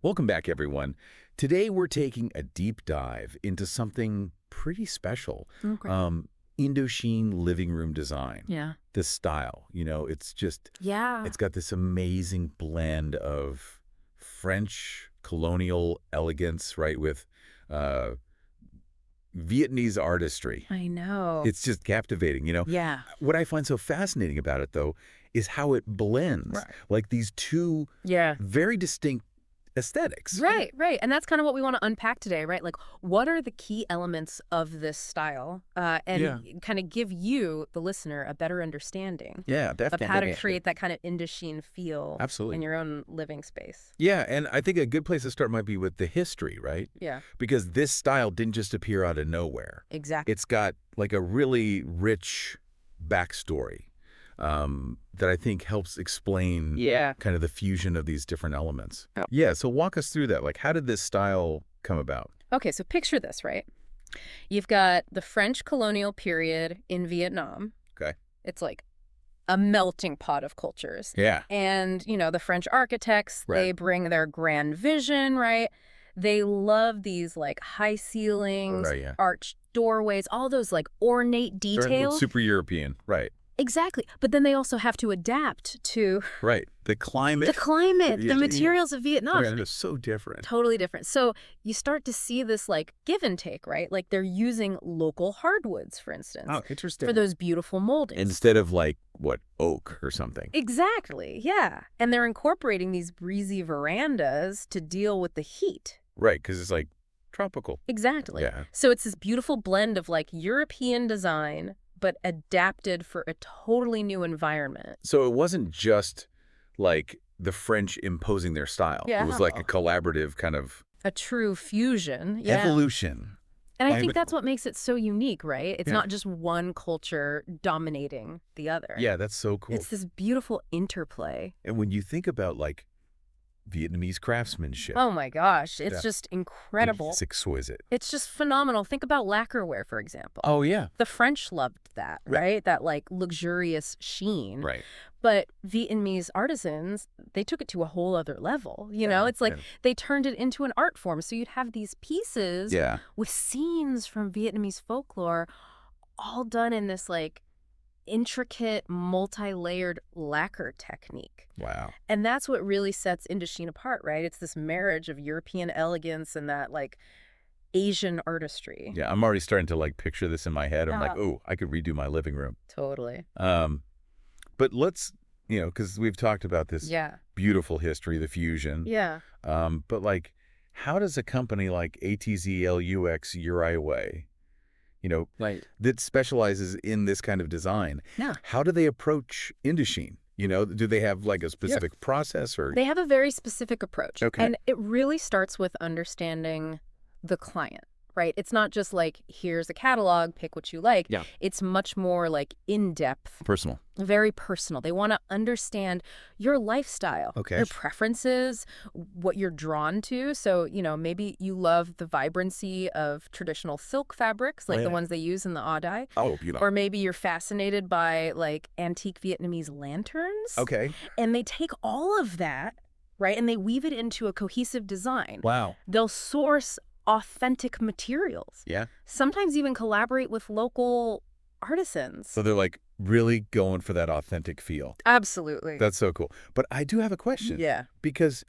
Welcome back, everyone. Today we're taking a deep dive into something pretty special. Okay. Indochine living room design. Yeah. The style, it's just, Yeah. it's got this amazing blend of French colonial elegance, right, with uh, Vietnamese artistry. I know. It's just captivating. Yeah. What I find so fascinating about it, though, is how it blends, Right. like these two Yeah. very distinct aesthetics. Right, right. And that's kind of what we want to unpack today, right? Like, what are the key elements of this style? And Yeah. kind of give you, the listener, a better understanding Yeah, of definitely. how to create that kind of Indochine feel Absolutely. in your own living space. Yeah, and I think a good place to start might be with the history, right? Yeah, Because this style didn't just appear out of nowhere. exactly. It's got like a really rich backstory that I think helps explain Yeah. kind of the fusion of these different elements. Oh. Yeah, so walk us through that. Like, how did this style come about? Okay, so picture this, right? You've got the French colonial period in Vietnam. Okay. It's like a melting pot of cultures. Yeah. And, the French architects, Right. they bring their grand vision, right? They love these like high ceilings, Right, yeah. arched doorways, all those like ornate details. Super European. Right. Exactly. But then they also have to adapt to Right. The climate. the climate, Yeah, the yeah. materials of Vietnam. Right, it's so different. Totally different. So you start to see this like give and take, right? Like they're using local hardwoods, for instance, Oh, interesting. for those beautiful moldings. Instead of like, oak or something. Exactly, yeah. And they're incorporating these breezy verandas to deal with the heat. Right, because it's like tropical. Exactly. Yeah. So it's this beautiful blend of like European design, but adapted for a totally new environment. So it wasn't just like the French imposing their style. Yeah. It was like a collaborative kind of A true fusion. Yeah. evolution. And I think Climate- that's what makes it so unique, right? It's Yeah. not just one culture dominating the other. Yeah, that's so cool. It's this beautiful interplay. And when you think about like Vietnamese craftsmanship, Oh my gosh, it's Yeah. just incredible. it's exquisite. It's just phenomenal. Think about lacquerware, for example. Oh, yeah. The French loved that, Right. right? That like luxurious sheen. Right. But Vietnamese artisans, they took it to a whole other level. It's like yeah. they turned it into an art form. So you'd have these pieces Yeah. with scenes from Vietnamese folklore all done in this like intricate, multi-layered lacquer technique. Wow. And that's what really sets Indochine apart, right? It's this marriage of European elegance and that like Asian artistry. Yeah, I'm already starting to like picture this in my head. I'm like, Oh. oh, I could redo my living room. Totally. But let's, because we've talked about this Yeah. beautiful history, the fusion. Yeah. But like, how does a company like ATZLUX Uriway, Right. that specializes in this kind of design, Yeah. how do they approach Indochine? Do they have like a specific process or? They have a very specific approach. Okay. And it really starts with understanding the client, right? It's not just like, here's a catalog, pick what you like. Yeah. It's much more like in-depth, Personal. very personal. They want to understand your lifestyle, Okay. your preferences, what you're drawn to. So, maybe you love the vibrancy of traditional silk fabrics, like Oh, yeah. the ones they use in the Adai. Oh, Or maybe you're fascinated by like antique Vietnamese lanterns. Okay. And they take all of that, right, and they weave it into a cohesive design. Wow. They'll source authentic materials, Yeah. sometimes even collaborate with local artisans. So they're like really going for that authentic feel. Absolutely. That's so cool. But I do have a question. Yeah. Because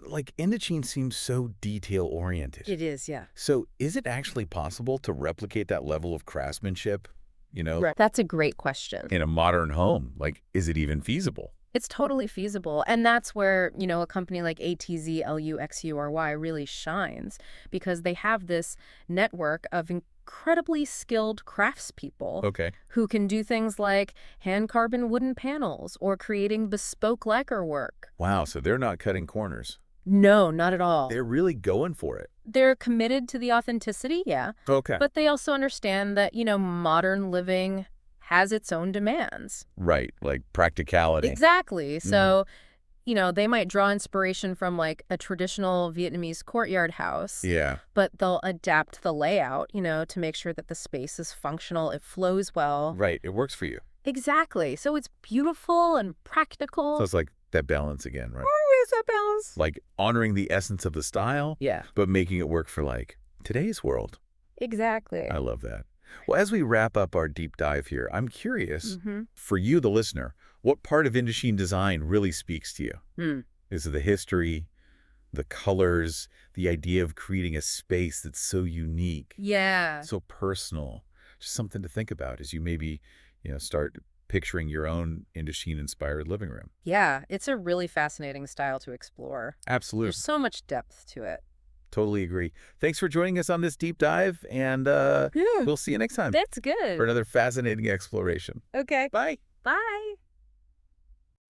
like Indochine seems so detail oriented. It is, yeah. So is it actually possible to replicate that level of craftsmanship, Right. That's a great question. in a modern home? Like, is it even feasible? It's totally feasible. And that's where, a company like ATZLUXURY really shines, because they have this network of incredibly skilled craftspeople Okay. who can do things like hand-carbon wooden panels or creating bespoke lacquer work. Wow. So they're not cutting corners. No, not at all. They're really going for it. They're committed to the authenticity, yeah. Okay. But they also understand that, modern living has its own demands. Right. Like practicality. Exactly. So, they might draw inspiration from like a traditional Vietnamese courtyard house, Yeah. but they'll adapt the layout, to make sure that the space is functional, it flows well. Right. It works for you. Exactly. So it's beautiful and practical. So it's like that balance again, right? is that balance? Like honoring the essence of the style, Yeah. but making it work for like today's world. Exactly. I love that. Well, as we wrap up our deep dive here, I'm curious, Mm-hmm. for you, the listener, what part of Indochine design really speaks to you? Hmm. Is it the history, the colors, the idea of creating a space that's so unique, Yeah. so personal? Just something to think about as you maybe, start picturing your own Indochine-inspired living room. Yeah, it's a really fascinating style to explore. Absolutely. There's so much depth to it. Totally agree. Thanks for joining us on this deep dive, and Yeah. we'll see you next time That's for good. another fascinating exploration. Okay. Bye. Bye.